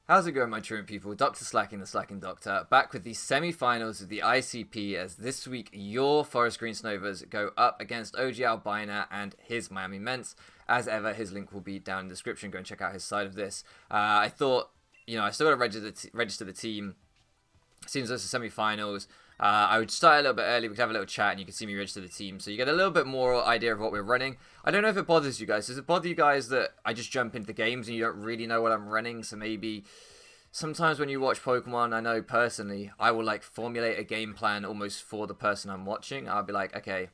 How's it going, my truant people? Dr. Slacking, the Slacking Doctor, back with the semi-finals of the ICP, as this week your Forest Green Snovers go up against OGalbina and his Miami Mence. As ever, his link will be down in the description. Go and check out his side of this. I thought, I still got to register the team. Seems like the semi-finals. I would start a little bit early. We could have a little chat and you can see me register the team. So you get a little bit more idea of what we're running. I don't know if it bothers you guys. Does it bother you guys that I just jump into the games and you don't really know what I'm running? So maybe sometimes when you watch Pokemon, I know personally, I will like formulate a game plan almost for the person I'm watching. I'll be like, okay,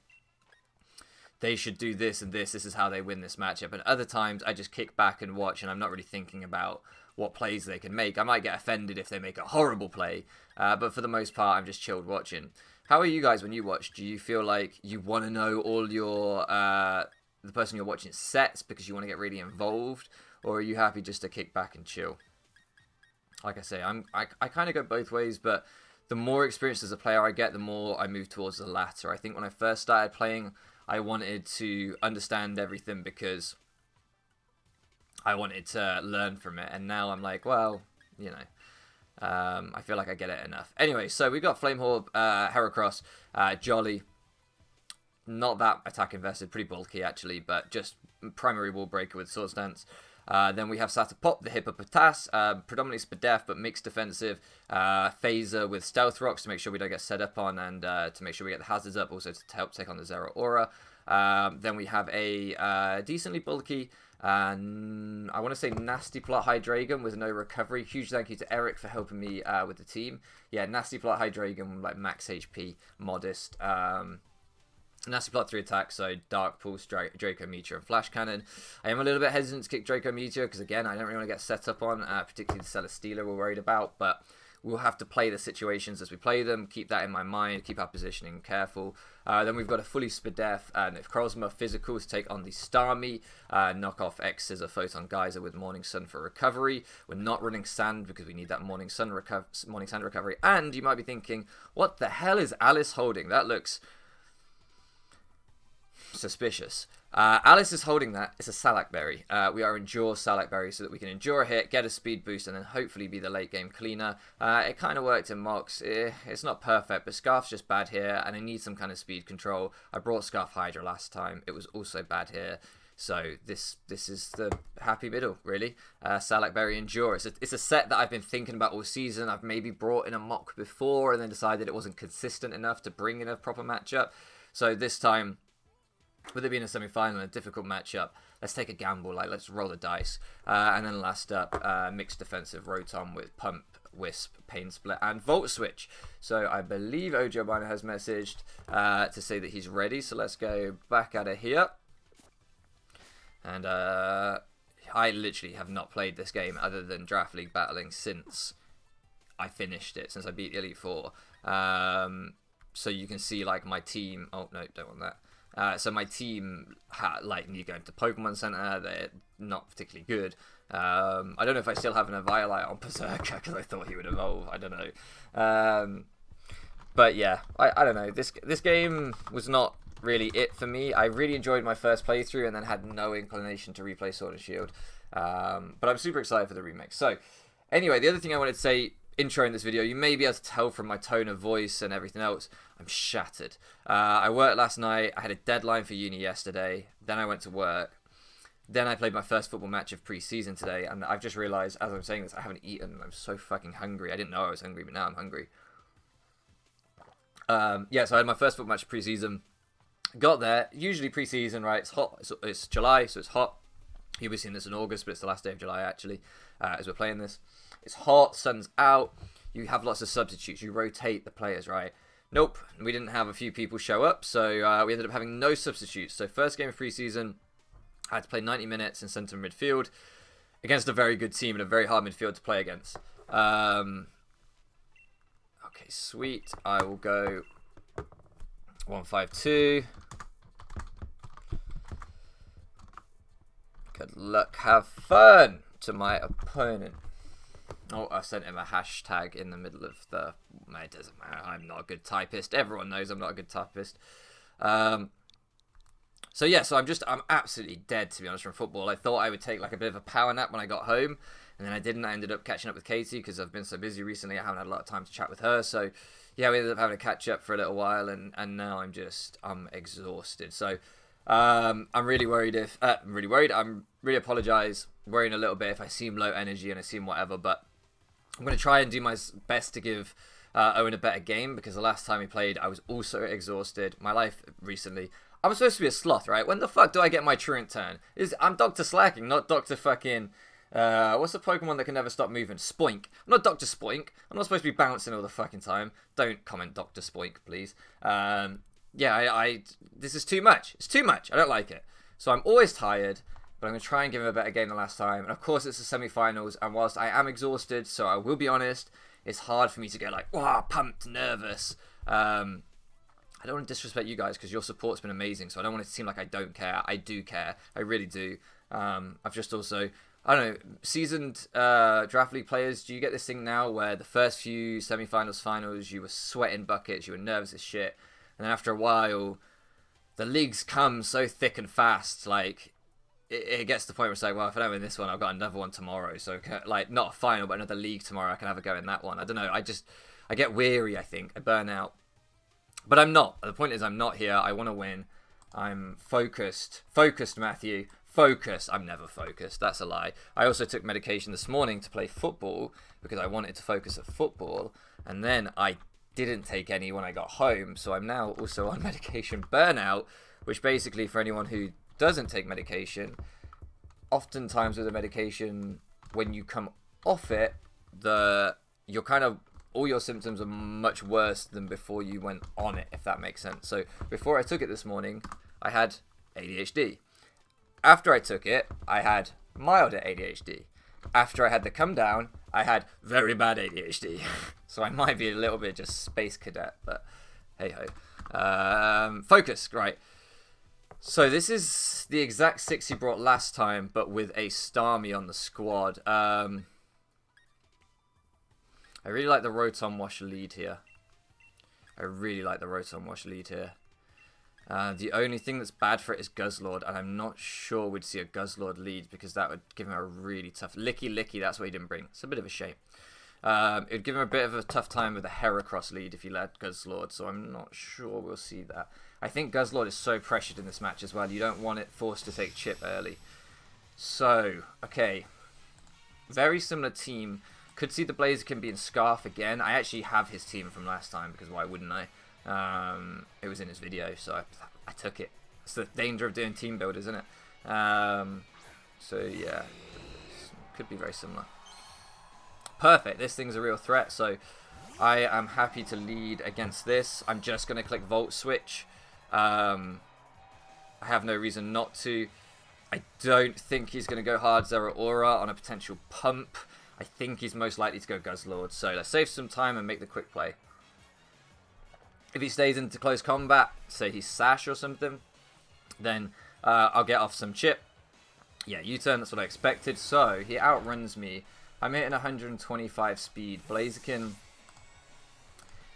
they should do this and this. This is how they win this matchup. And other times I just kick back and watch and I'm not really thinking about what plays they can make. I might get offended if they make a horrible play, but for the most part, I'm just chilled watching. How are you guys when you watch? Do you feel like you want to know all your the person you're watching sets because you want to get really involved, or are you happy just to kick back and chill? Like I say, I kind of go both ways, but the more experience as a player I get, the more I move towards the latter. I think when I first started playing, I wanted to understand everything because I wanted to learn from it, and now I'm like, well, I feel like I get it enough. Anyway, so we got Flamehorn, Heracross, Jolly, not that attack invested, pretty bulky actually, but just primary wall breaker with Sword Stance. Then we have Satapop, the Hippopotas, predominantly Spadef, but mixed defensive. Phaser with Stealth Rocks to make sure we don't get set up on, and to make sure we get the hazards up, also to help take on the Zero Aura. Then we have a decently bulky, I want to say Nasty Plot Hydreigon with no recovery. Huge thank you to Eric for helping me with the team. Yeah, Nasty Plot Hydreigon, like max HP, modest. Nasty Plot 3 attacks, so Dark Pulse, Draco Meteor, and Flash Cannon. I am a little bit hesitant to kick Draco Meteor because, again, I don't really want to get set up on, particularly the Celesteela we're worried about, but we'll have to play the situations as we play them, keep that in my mind, keep our positioning careful. Then we've got a fully Spadef Necrozma physical to take on the Starmie, knock off X Scissor Photon Geyser with Morning Sun for recovery. We're not running Sand because we need that Morning Sand recovery. And you might be thinking, what the hell is Alice holding? That looks suspicious. Alice is holding that. It's a Salac Berry. We are Endure Salac Berry so that we can endure a hit, get a speed boost, and then hopefully be the late game cleaner. It kind of worked in Mox. It's not perfect, but Scarf's just bad here, and I need some kind of speed control. I brought Scarf Hydra last time. It was also bad here. So this is the happy middle, really. Salac Berry Endure. It's a set that I've been thinking about all season. I've maybe brought in a mock before and then decided it wasn't consistent enough to bring in a proper matchup. So this time, with it being a semi-final and a difficult matchup, let's take a gamble. Let's roll the dice. And then last up, mixed defensive Rotom with Pump, Wisp, Pain Split, and Volt Switch. So I believe OGalbina has messaged to say that he's ready. So let's go back out of here. And I literally have not played this game other than Draft League battling since I finished it, since I beat Elite Four. So you can see my team. Oh no, don't want that. So my team need going to Pokemon Center. They're not particularly good. I don't know if I still have an Eviolite on Berserker because I thought he would evolve. I don't know. But yeah, I don't know. This game was not really it for me. I really enjoyed my first playthrough and then had no inclination to replay Sword and Shield. But I'm super excited for the remake. So anyway, the other thing I wanted to say, intro in this video, you may be able to tell from my tone of voice and everything else, I'm shattered. I worked last night, I had a deadline for uni yesterday, then I went to work, then I played my first football match of pre-season today, and I've just realised, as I'm saying this, I haven't eaten. I'm so fucking hungry. I didn't know I was hungry, but now I'm hungry. Yeah, so I had my first football match of pre-season, got there, usually pre-season, right, it's hot, it's July, so it's hot. You'll be seeing this in August, but it's the last day of July, actually, as we're playing this. It's hot, sun's out, you have lots of substitutes, you rotate the players, right? Nope, we didn't have a few people show up, so we ended up having no substitutes. So first game of preseason, I had to play 90 minutes in centre midfield against a very good team and a very hard midfield to play against. Okay, sweet. I will go 1-5-2. Good luck, have fun to my opponent. Oh, I sent him a hashtag in the middle of the... It doesn't matter. I'm not a good typist. Everyone knows I'm not a good typist. So yeah, I'm absolutely dead, to be honest, from football. I thought I would take a bit of a power nap when I got home, and then I didn't. I ended up catching up with Katie because I've been so busy recently. I haven't had a lot of time to chat with her. So yeah, we ended up having to catch up for a little while, and now I'm exhausted. So I'm really worried if I'm really worried. I'm really apologize, worrying a little bit if I seem low energy and I seem whatever, but I'm going to try and do my best to give Owen a better game, because the last time he played, I was also exhausted. My life recently, I'm supposed to be a sloth, right? When the fuck do I get my truant turn? I'm Dr. Slacking, not Dr. fucking... what's the Pokemon that can never stop moving? Spoink. I'm not Dr. Spoink. I'm not supposed to be bouncing all the fucking time. Don't comment Dr. Spoink, please. Yeah, this is too much. It's too much. I don't like it. So I'm always tired, but I'm going to try and give him a better game than last time. And of course, it's the semi-finals, and whilst I am exhausted, so I will be honest, it's hard for me to get like, wow, pumped, nervous. I don't want to disrespect you guys because your support's been amazing, so I don't want it to seem like I don't care. I do care. I really do. I've just also... I don't know, seasoned draft league players, do you get this thing now where the first few semi-finals, finals, you were sweating buckets, you were nervous as shit, and then after a while, the leagues come so thick and fast, like, it gets to the point where it's like, well, if I don't win this one, I've got another one tomorrow, so, like, not a final, but another league tomorrow, I can have a go in that one. I don't know, I get weary, I think, I burn out, but I'm not. The point is, I'm not here, I want to win, I'm focused, Matthew, focus. I'm never focused. That's a lie. I also took medication this morning to play football because I wanted to focus at football, and then I didn't take any when I got home, so I'm now also on medication burnout, which basically, for anyone who doesn't take medication, oftentimes with a medication, when you come off it, you're kind of, all your symptoms are much worse than before you went on it, if that makes sense. So before I took it this morning, I had ADHD. After I took it, I had milder ADHD. After I had the come down, I had very bad ADHD. So I might be a little bit just space cadet, but hey ho. Focus, right. So this is the exact 6 he brought last time, but with a Starmie on the squad. I really like the Rotom Wash lead here. The only thing that's bad for it is Guzzlord, and I'm not sure we'd see a Guzzlord lead because that would give him a really tough... Licky, that's what he didn't bring. It's a bit of a shame. It would give him a bit of a tough time with a Heracross lead if he led Guzzlord, so I'm not sure we'll see that. I think Guzzlord is so pressured in this match as well. You don't want it forced to take chip early. So, okay. Very similar team. Could see the Blaziken being Scarf again. I actually have his team from last time because why wouldn't I? It was in his video, so I took it. It's the danger of doing team build, isn't it? So yeah, could be very similar. Perfect. This thing's a real threat, so I am happy to lead against this. I'm just going to click Volt Switch. I have no reason not to. I don't think he's going to go hard Zeraora on a potential pump. I think he's most likely to go Guzzlord. So let's save some time and make the quick play. If he stays into close combat, say he's Sash or something, then I'll get off some chip. Yeah, U-turn, that's what I expected. So he outruns me. I'm hitting 125 speed. Blaziken,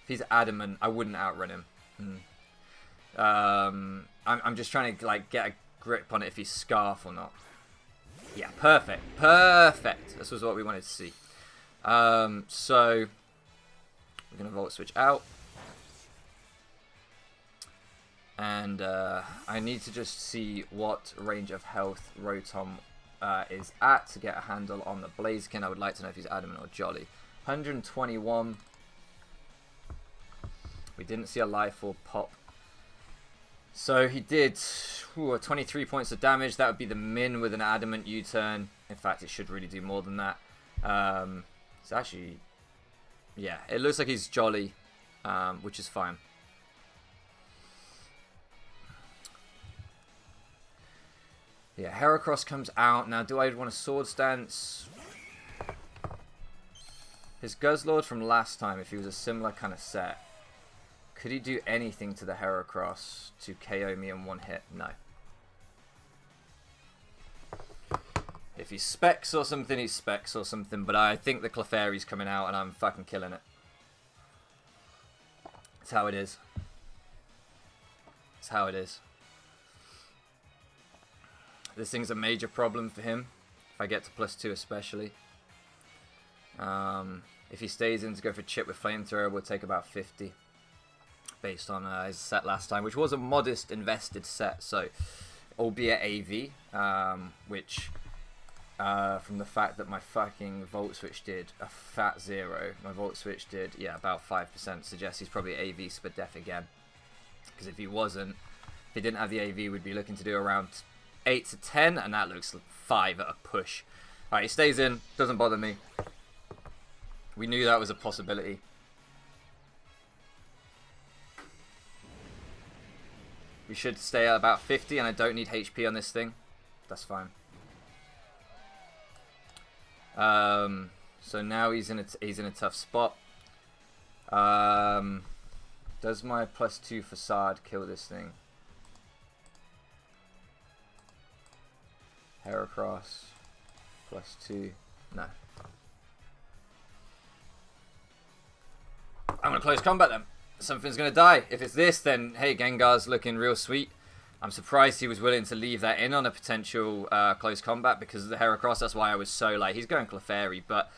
if he's adamant, I wouldn't outrun him. I'm just trying to like get a grip on it if he's Scarf or not. Yeah, perfect. This was what we wanted to see. So we're going to Volt Switch out. And I need to just see what range of health Rotom is at to get a handle on the Blaziken. I would like to know if he's adamant or jolly. 121. We didn't see a life or pop. So he did 23 points of damage. That would be the min with an adamant U-turn. In fact, it should really do more than that. It's actually... Yeah, it looks like he's jolly, which is fine. Yeah, Heracross comes out. Now, do I want a Sword Stance? His Guzzlord from last time, if he was a similar kind of set, could he do anything to the Heracross to KO me in one hit? No. If he's Specs or something, he's Specs or something. But I think the Clefairy's coming out and I'm fucking killing it. That's how it is. That's how it is. This thing's a major problem for him. If I get to +2 especially. If he stays in to go for chip with flamethrower, we'll take about 50. Based on his set last time, which was a modest invested set, so albeit AV, which from the fact that my fucking Volt Switch did a fat 0, my Volt Switch did, yeah, about 5%, suggests he's probably AV Super Def again. Because if he wasn't, if he didn't have the AV, we'd be looking to do around 8 to 10, and that looks like 5 at a push. Alright, he stays in, doesn't bother me. We knew that was a possibility. We should stay at about 50, and I don't need HP on this thing. That's fine. So now he's in a tough spot. Does my +2 facade kill this thing? Heracross +2. No. I'm gonna close combat then. Something's going to die. If it's this, then, hey, Gengar's looking real sweet. I'm surprised he was willing to leave that in on a potential close combat because of the Heracross. That's why I was so like, he's going Clefairy. But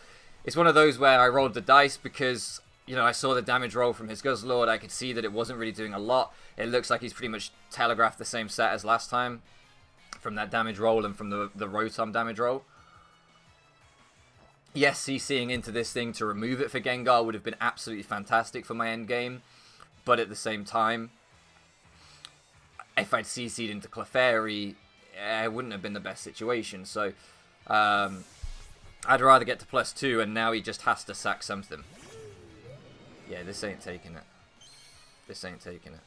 it's one of those where I rolled the dice because, you know, I saw the damage roll from his Guzzlord. I could see that it wasn't really doing a lot. It looks like he's pretty much telegraphed the same set as last time from that damage roll and from the Rotom damage roll. Yes, CCing into this thing to remove it for Gengar would have been absolutely fantastic for my end game. But at the same time, if I'd CC'd into Clefairy, it wouldn't have been the best situation. So, I'd rather get to +2, and now he just has to sack something. Yeah, this ain't taking it. This ain't taking it.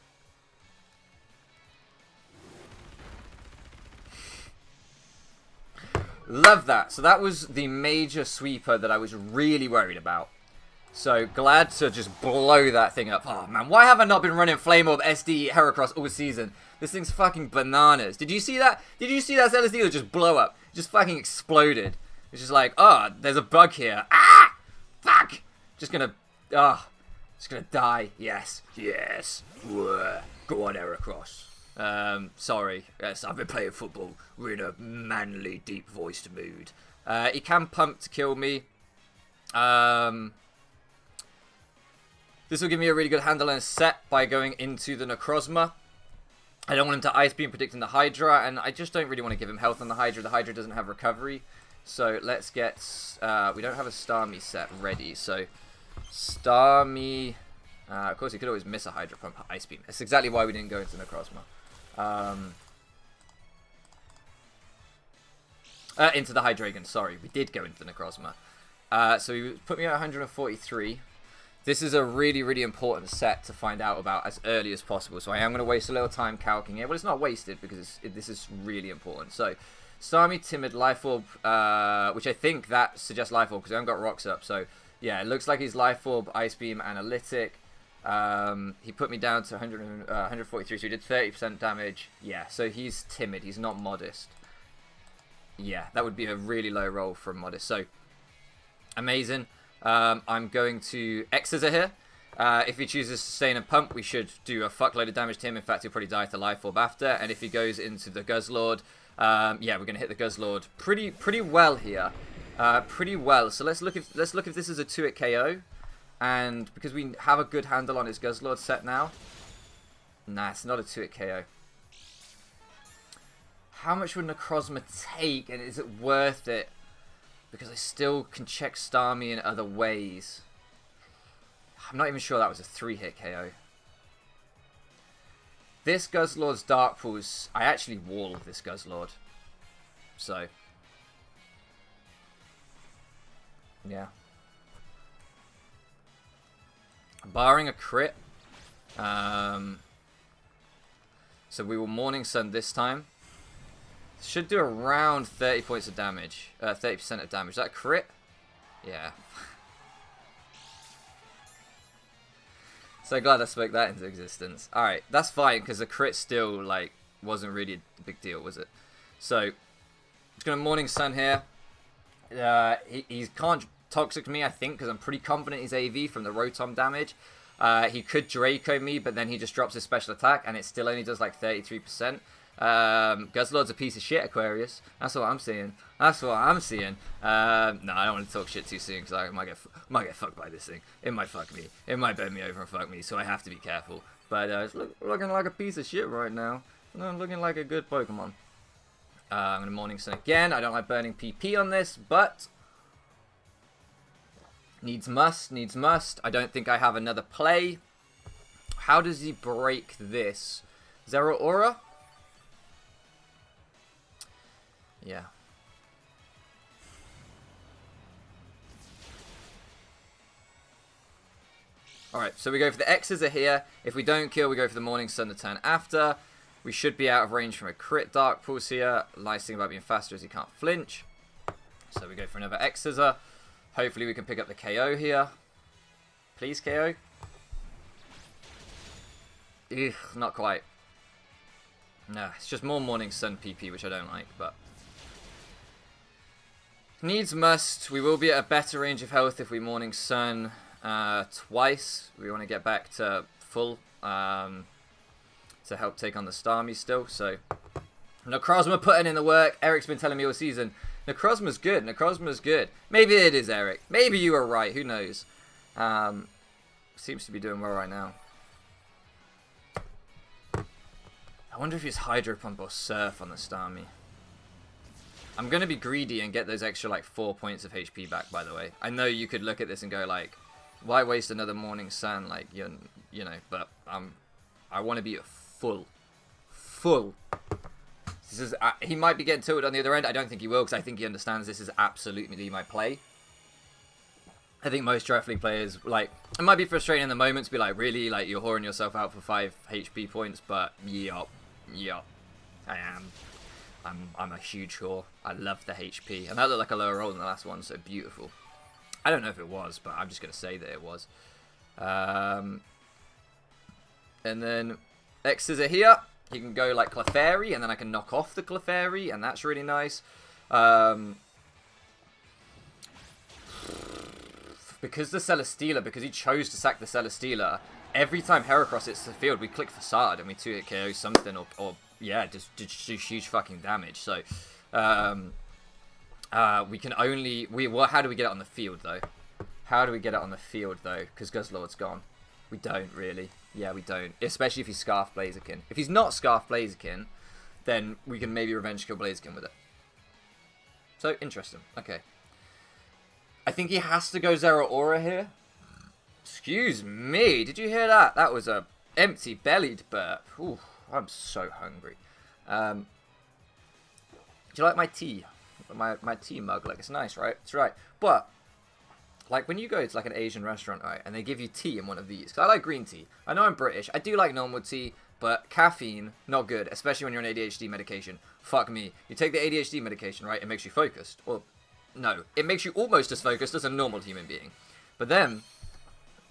Love that. So that was the major sweeper that I was really worried about. So glad to just blow that thing up. Oh man, why have I not been running Flame Orb SD Heracross all season? This thing's fucking bananas. Did you see that? Did you see that LSD just blow up? It just fucking exploded. It's just like, oh, there's a bug here. Ah! Fuck! Just gonna die. Yes. Yes. Go on, Heracross. Sorry. Yes, I've been playing football. We're in a manly, deep-voiced mood. He can pump to kill me. This will give me a really good handle on his set by going into the Necrozma. I don't want him to Ice Beam predicting the Hydra, and I just don't really want to give him health on the Hydra. The Hydra doesn't have recovery. So let's get... we don't have a Starmie set ready, so... Starmie... of course, he could always miss a Hydra from Ice Beam. That's exactly why we didn't go into Necrozma. Into the Hydreigon, sorry. We did go into the Necrozma. So he put me at 143. This is a really, really important set to find out about as early as possible. So I am going to waste a little time calcing it. Well, it's not wasted because this is really important. So, Starmie, Timid, Life Orb, which I think that suggests Life Orb because I haven't got rocks up. So, yeah, it looks like he's Life Orb, Ice Beam, Analytic. He put me down to 143, so he did 30% damage. Yeah, so he's Timid. He's not Modest. Yeah, that would be a really low roll for Modest. So, amazing. I'm going to X-Scissor here. If he chooses Sustain and Pump, we should do a fuckload of damage to him. In fact, he'll probably die to Life Orb after. And if he goes into the Guzzlord, yeah, we're going to hit the Guzzlord pretty well here. Pretty well. So let's look if this is a 2-hit KO. And because we have a good handle on his Guzzlord set now. Nah, it's not a 2-hit KO. How much would Necrozma take, and is it worth it? Because I still can check Starmie in other ways. I'm not even sure that was a 3-hit KO. This Guzzlord's Dark Pulse, I actually wall this Guzzlord. So, yeah. Barring a crit. So we will Morning Sun this time. Should do around 30 points of damage. 30% of damage. Is that a crit? Yeah. So glad I spoke that into existence. Alright, that's fine, because the crit still, like, wasn't really a big deal, was it? So, he's going to Morning Sun here. He can't Toxic me, I think, because I'm pretty confident he's AV from the Rotom damage. He could Draco me, but then he just drops his special attack, and it still only does, like, 33%. Guzzlord's a piece of shit, Aquarius. That's what I'm seeing. That's what I'm seeing. No, I don't want to talk shit too soon because I might get fucked by this thing. It might fuck me. It might bend me over and fuck me, so I have to be careful. But it's looking like a piece of shit right now. Looking like a good Pokemon. I'm going to Morning Sun again. I don't like burning PP on this, but needs must, needs must. I don't think I have another play. How does he break this? Zero Aura? Yeah. Alright, so we go for the X's are here. If we don't kill, we go for the Morning Sun the turn after. We should be out of range from a crit Dark Pulse here. Nice thing about being faster is he can't flinch. So we go for another X Scissor. Hopefully we can pick up the KO here. Please, KO. Ugh, not quite. No, it's just more Morning Sun PP, which I don't like, but needs must. We will be at a better range of health if we Morning Sun twice. We want to get back to full to help take on the Starmie still. So Necrozma putting in the work. Eric's been telling me all season, Necrozma's good. Necrozma's good. Maybe it is, Eric. Maybe you were right. Who knows? Seems to be doing well right now. I wonder if he's Hydro Pump or Surf on the Starmie. I'm going to be greedy and get those extra, like, 4 points of HP back, by the way. I know you could look at this and go, like, why waste another Morning Sun? Like, you know, but I want to be full. This is, he might be getting tilted on the other end. I don't think he will, because I think he understands this is absolutely my play. I think most Draft League players, like, it might be frustrating in the moment to be like, really, like, you're whoring yourself out for 5 HP points, but yup, I am. I'm a huge whore. I love the HP. And that looked like a lower roll than the last one, so beautiful. I don't know if it was, but I'm just going to say that it was. And then X's are here. He can go like Clefairy, and then I can knock off the Clefairy, and that's really nice. Because the Celesteela, because he chose to sack the Celesteela, every time Heracross hits the field, we click Facade, and we 2-hit KO something, or yeah, just do huge fucking damage. So, we can only... how do we get it on the field, though? How do we get it on the field, though? Because Guzzlord's gone. We don't, really. Yeah, we don't. Especially if he's Scarf Blaziken. If he's not Scarf Blaziken, then we can maybe Revenge Kill Blaziken with it. So, interesting. Okay. I think he has to go Zero Aura here. Excuse me. Did you hear that? That was a empty-bellied burp. Ooh, I'm so hungry. Do you like my tea? My tea mug? Like, it's nice, right? It's right. But, like, when you go to, like, an Asian restaurant, right, and they give you tea in one of these, because I like green tea. I know I'm British. I do like normal tea, but caffeine, not good, especially when you're on ADHD medication. Fuck me. You take the ADHD medication, right, it makes you focused. Or, no, it makes you almost as focused as a normal human being. But then,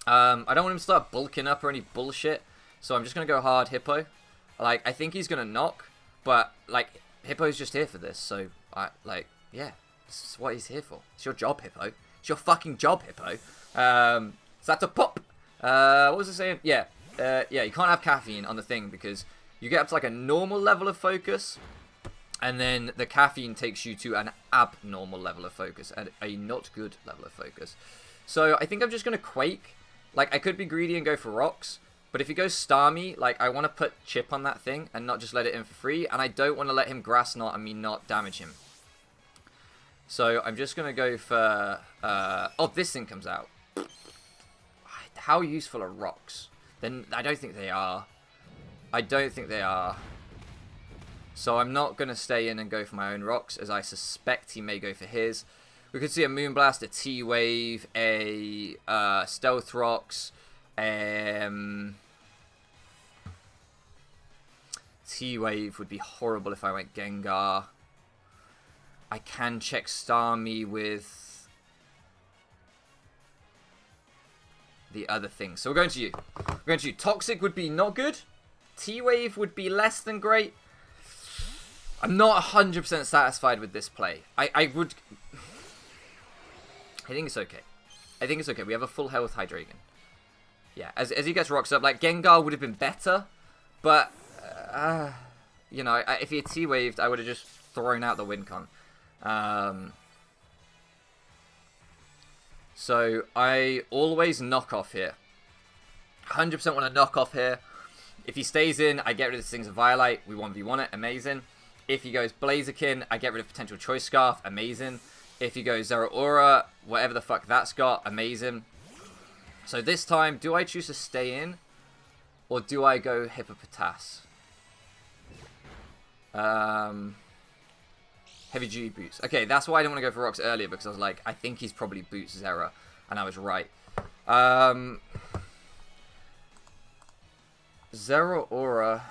I don't want him to start bulking up or any bullshit, so I'm just going to go hard Hippo. Like, I think he's going to knock, but, like, Hippo's just here for this, so, yeah, this is what he's here for. It's your job, Hippo. It's your fucking job, Hippo. So that's a pop. What was I saying? Yeah, you can't have caffeine on the thing because you get up to, like, a normal level of focus, and then the caffeine takes you to an abnormal level of focus, and a not good level of focus. So I think I'm just going to Quake. Like, I could be greedy and go for Rocks, but if he goes Starmie, like, I want to put Chip on that thing and not just let it in for free, and I don't want to let him Grass Knot and me not damage him. So I'm just going to go for... oh, this thing comes out. How useful are Rocks? Then I don't think they are. I don't think they are. So I'm not going to stay in and go for my own Rocks, as I suspect he may go for his. We could see a Moonblast, a T-Wave, a Stealth Rocks, T-Wave would be horrible if I went Gengar. I can check Starmie with the other thing. So we're going to you. We're going to you. Toxic would be not good. T-Wave would be less than great. I'm not 100% satisfied with this play. I think it's okay. I think it's okay. We have a full health Hydreigon. Yeah, as he gets rocks up, like, Gengar would have been better, but, you know, if he had T-waved, I would have just thrown out the win con. So I always knock off here. 100% want to knock off here. If he stays in, I get rid of this thing's Violite. We 1v1 it. Amazing. If he goes Blaziken, I get rid of potential Choice Scarf. Amazing. If he goes Zeraora, whatever the fuck that's got. Amazing. So this time, do I choose to stay in? Or do I go Hippopotas? Heavy duty boots. Okay, that's why I didn't want to go for rocks earlier, because I was like, I think he's probably boots Zera, and I was right. Zeraora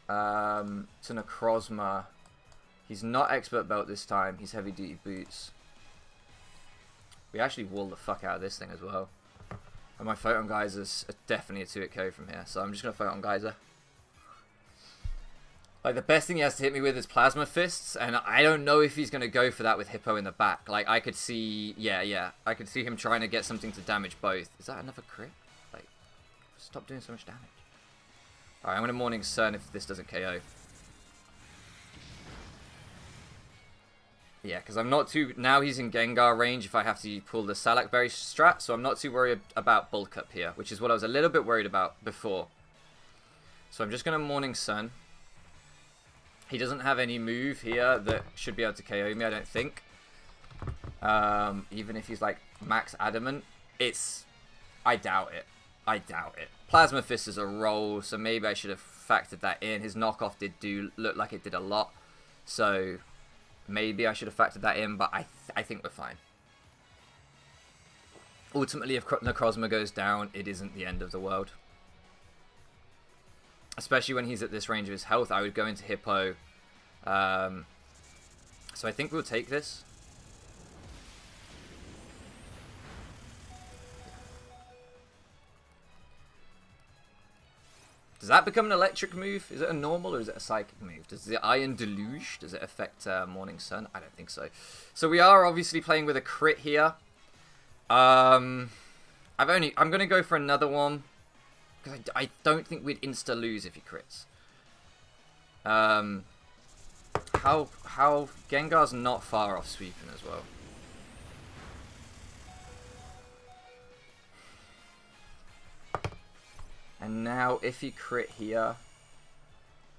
to Necrozma. He's not expert belt this time. He's heavy duty boots. We actually wall the fuck out of this thing as well. And my Photon Geyser's definitely a 2-hit KO from here, so I'm just gonna Photon Geyser. Like, the best thing he has to hit me with is Plasma Fists, and I don't know if he's going to go for that with Hippo in the back. Like, I could see... Yeah. I could see him trying to get something to damage both. Is that another crit? Like, stop doing so much damage. Alright, I'm going to Morning Sun if this doesn't KO. Yeah, because I'm not too... Now he's in Gengar range if I have to pull the Salak Berry strat, so I'm not too worried about Bulk Up here, which is what I was a little bit worried about before. So I'm just going to Morning Sun. He doesn't have any move here that should be able to KO me, I don't think. Even if he's like max adamant, I doubt it. I doubt it. Plasma Fist is a roll, so maybe I should have factored that in. His knockoff did look like it did a lot, so maybe I should have factored that in, but I think we're fine. Ultimately, if Necrozma goes down, it isn't the end of the world. Especially when he's at this range of his health, I would go into Hippo. So I think we'll take this. Does that become an electric move? Is it a normal or is it a psychic move? Does the Iron Deluge, does it affect Morning Sun? I don't think so. So we are obviously playing with a crit here. I'm going to go for another one. I don't think we'd insta-lose if he crits. How Gengar's not far off sweeping as well. And now if he crit here,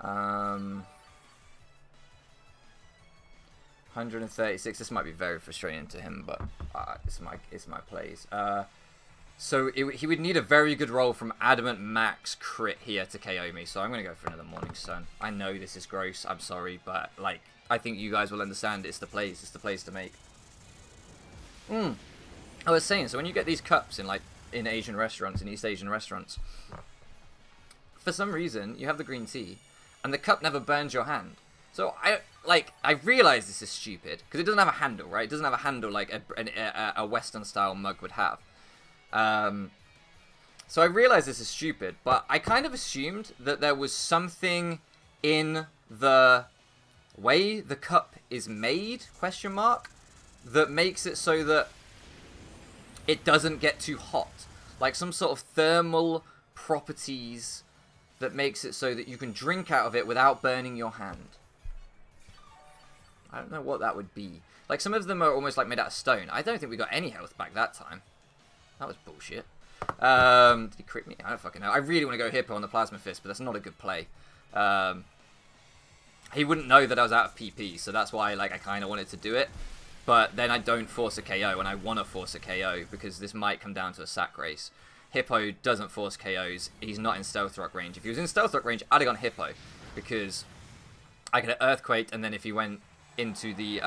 136. This might be very frustrating to him, but it's my plays. So he would need a very good roll from Adamant Max crit here to KO me. So I'm going to go for another Morning Sun. I know this is gross. I'm sorry. But, like, I think you guys will understand it's the plays. It's the plays to make. I was saying, so when you get these cups in Asian restaurants, in East Asian restaurants, for some reason, you have the green tea, and the cup never burns your hand. So, I realize this is stupid, because it doesn't have a handle, right? It doesn't have a handle like a Western-style mug would have. So I realize this is stupid, but I kind of assumed that there was something in the way the cup is made, question mark, that makes it so that it doesn't get too hot. Like some sort of thermal properties that makes it so that you can drink out of it without burning your hand. I don't know what that would be. Like some of them are almost like made out of stone. I don't think we got any health back that time. That was bullshit. Did he crit me? I don't fucking know. I really want to go Hippo on the Plasma Fist, but that's not a good play. He wouldn't know that I was out of PP, so that's why I kind of wanted to do it. But then I don't force a KO, and I want to force a KO, because this might come down to a sack race. Hippo doesn't force KOs. He's not in Stealth Rock range. If he was in Stealth Rock range, I'd have gone Hippo, because I could have Earthquaked, and then if he went into the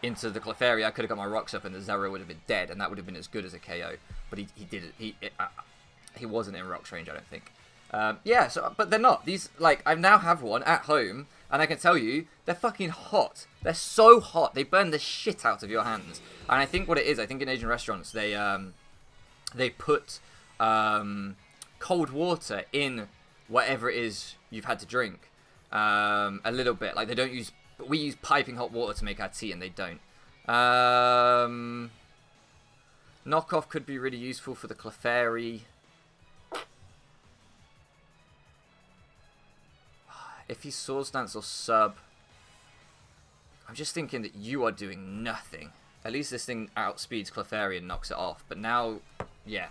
Clefairy, I could have got my rocks up and the Zero would have been dead, and that would have been as good as a KO. But he didn't. He wasn't in rocks range, I don't think. Yeah, so but they're not. These, I now have one at home, and I can tell you, they're fucking hot. They're so hot. They burn the shit out of your hands. And I think what it is, I think in Asian restaurants, they put cold water in whatever it is you've had to drink. A little bit. Like, they don't use... We use piping hot water to make our tea, and they don't. Knockoff could be really useful for the Clefairy. If he's Sword Stance or sub, I'm just thinking that you are doing nothing. At least this thing outspeeds Clefairy and knocks it off. But now, yeah.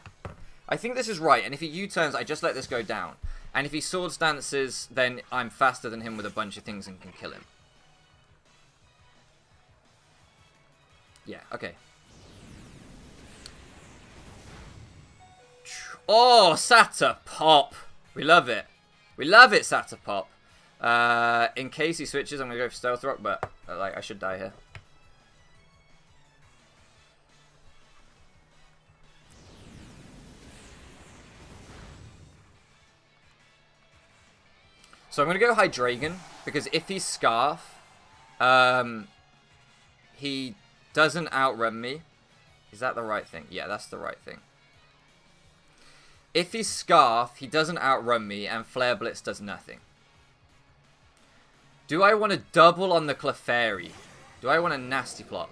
I think this is right. And if he U-turns, I just let this go down. And if he Sword Stances, then I'm faster than him with a bunch of things and can kill him. Yeah, okay. Oh, Sata Pop. We love it. We love it, Sata Pop. In case he switches, I'm going to go for Stealth Rock, but like I should die here. So I'm going to go Hydreigon, because if he's Scarf, he doesn't outrun me. Is that the right thing? Yeah, that's the right thing. If he's Scarf, he doesn't outrun me, and Flare Blitz does nothing. Do I want to double on the Clefairy? Do I want a Nasty Plot?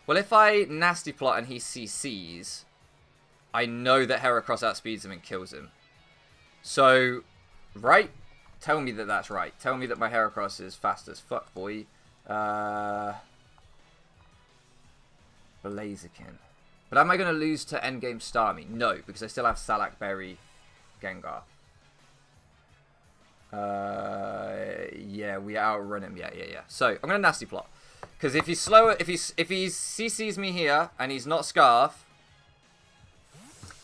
Well, if I Nasty Plot and he CCs, I know that Heracross outspeeds him and kills him. So, right? Tell me that that's right. Tell me that my Heracross is fast as fuck, boy. Blaziken. But am I going to lose to endgame Starmie? No, because I still have Salak, Berry, Gengar. Yeah, we outrun him. Yeah. So I'm going to Nasty Plot, because if he's slower, if he CCs me here and he's not Scarf,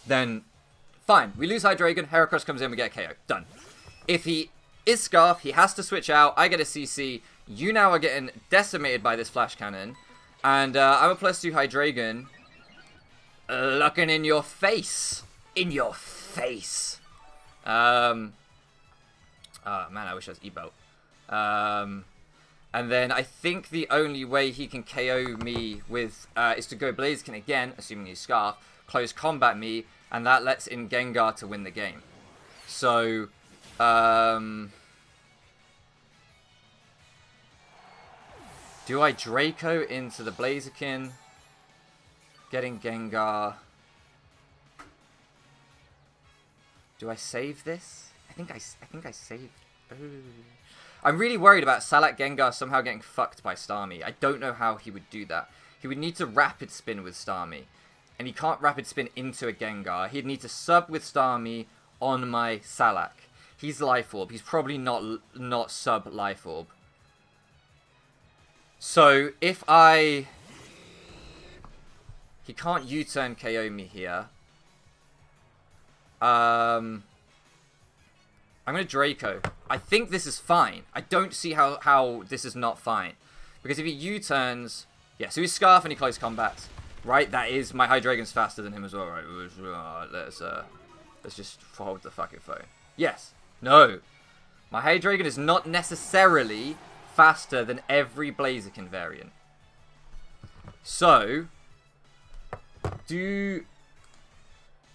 then fine. We lose Hydreigon. Heracross comes in. We get a KO. Done. If he is Scarf, he has to switch out. I get a CC. You now are getting decimated by this Flash Cannon, and I'm a +2 Hydreigon. Looking in your face. In your face. Oh, man, I wish I was E-Belt. And then I think the only way he can KO me with is to go Blaziken again, assuming he's Scarf, close combat me, and that lets in Gengar to win the game. So, do I Draco into the Blaziken? Getting Gengar. Do I save this? I think I saved. Ooh. I'm really worried about Salak Gengar somehow getting fucked by Starmie. I don't know how he would do that. He would need to Rapid Spin with Starmie, and he can't Rapid Spin into a Gengar. He'd need to sub with Starmie on my Salak. He's Life Orb. He's probably not sub Life Orb. So if I... He can't U-turn KO me here. I'm going to Draco. I think this is fine. I don't see how this is not fine. Because if he U-turns... Yeah, so he's Scarf and he close combats. Right? That is... My Hydreigon's faster than him as well, right? Let's just hold the fucking phone. Yes. No. My Hydreigon is not necessarily faster than every Blaziken variant. So...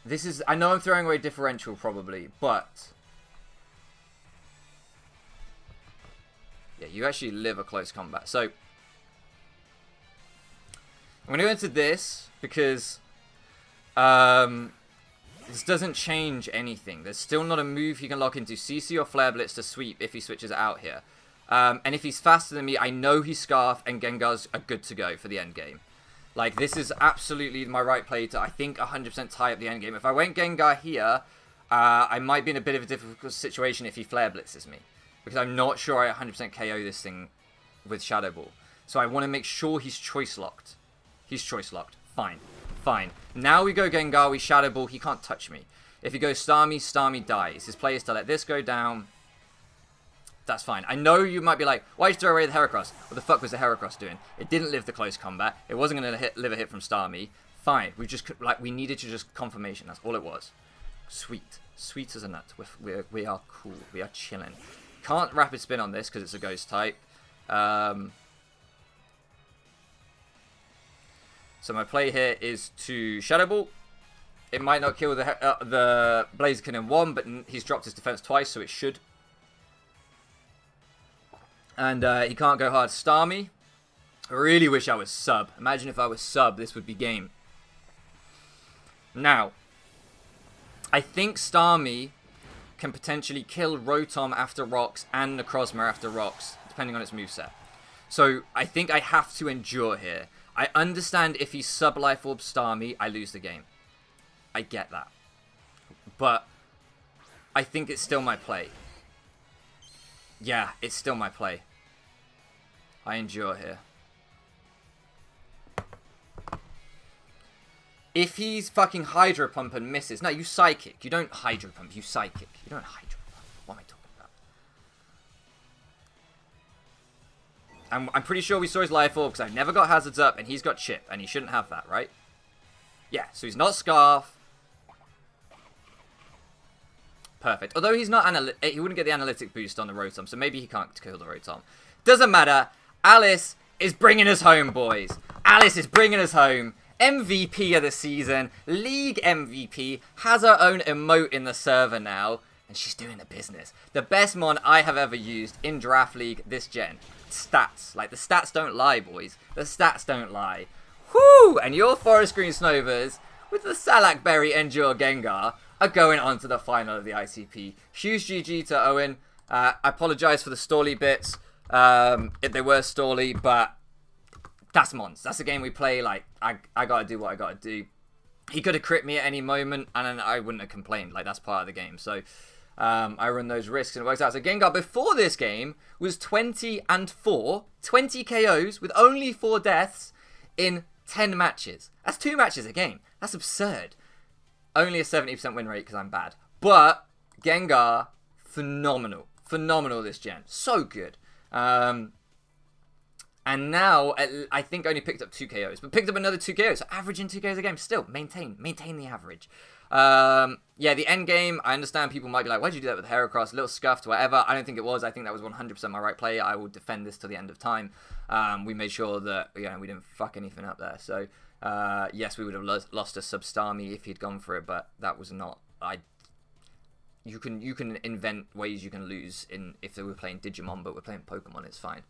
This is... I know I'm throwing away differential, probably, but... Yeah, you actually live a close combat. So, I'm going to go into this, because... this doesn't change anything. There's still not a move he can lock into CC or Flare Blitz to sweep if he switches out here. And if he's faster than me, I know he's Scarf, and Gengar's are good to go for the end game. Like, this is absolutely my right play to, I think, 100% tie up the end game. If I went Gengar here, I might be in a bit of a difficult situation if he Flare Blitzes me. Because I'm not sure I 100% KO this thing with Shadow Ball. So I want to make sure he's Choice Locked. He's Choice Locked. Fine. Fine. Now we go Gengar, we Shadow Ball, he can't touch me. If he goes Starmie, Starmie dies. His play is to let this go down. That's fine. I know you might be like, why'd you throw away the Heracross? What the fuck was the Heracross doing? It didn't live the close combat. It wasn't going to live a hit from Starmie. Fine. We needed to just confirmation. That's all it was. Sweet. Sweet as a nut. We are cool. We are chilling. Can't Rapid Spin on this because it's a Ghost type. So my play here is to Shadow Ball. It might not kill the Blaziken in one, but he's dropped his defense twice, so it should. And he can't go hard. Starmie. I really wish I was sub. Imagine if I was sub, this would be game. Now, I think Starmie can potentially kill Rotom after rocks and Necrozma after rocks, depending on its moveset. So I think I have to endure here. I understand if he sub-life orb star me, I lose the game. I get that. But I think it's still my play. Yeah, it's still my play. I endure here. If he's fucking Hydro Pump and misses... No, you Psychic. You don't Hydro Pump, you Psychic. You don't Hydro Pump. What am I talking about? I'm pretty sure we saw his Life Orb, because I've never got Hazards up, and he's got Chip, and he shouldn't have that, right? Yeah, so he's not Scarf. Perfect. Although he's not... he wouldn't get the Analytic boost on the Rotom, so maybe he can't kill the Rotom. Doesn't matter. Alice is bringing us home, boys. Alice is bringing us home. MVP of the season, League MVP, has her own emote in the server now, and she's doing the business. The best mon I have ever used in Draft League this gen. Stats. Like, the stats don't lie, boys. The stats don't lie. Whoo! And your Forest Green Snovers, with the Salak Berry Endure Gengar, are going on to the final of the ICP. Huge GG to Owen. I apologise for the stally bits, if they were stally, but... that's Mons. That's a game we play. Like, I gotta do what I gotta do. He could have crit me at any moment, and I wouldn't have complained. Like, that's part of the game. So, I run those risks, and it works out. So, Gengar, before this game, was 20-4. 20 KOs with only 4 deaths in 10 matches. That's 2 matches a game. That's absurd. Only a 70% win rate because I'm bad. But, Gengar, phenomenal. Phenomenal this gen. So good. And now, I think only picked up 2 KOs, but picked up another 2 KOs. So averaging 2 KOs a game. Still, maintain the average. Yeah, the end game, I understand people might be like, why'd you do that with Heracross? A little scuffed, whatever. I don't think it was. I think that was 100% my right play. I will defend this till the end of time. We made sure that, you know, we didn't fuck anything up there. So, yes, we would have lost a Substarmie if he'd gone for it, but that was not... You can invent ways you can lose if they were playing Digimon, but we're playing Pokemon. It's fine.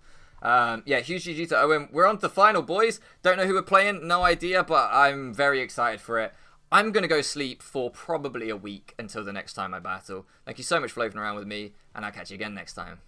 Yeah, huge GG to Owen. We're on to the final, boys. Don't know who we're playing, no idea, but I'm very excited for it. I'm going to go sleep for probably a week until the next time I battle. Thank you so much for loafing around with me, and I'll catch you again next time.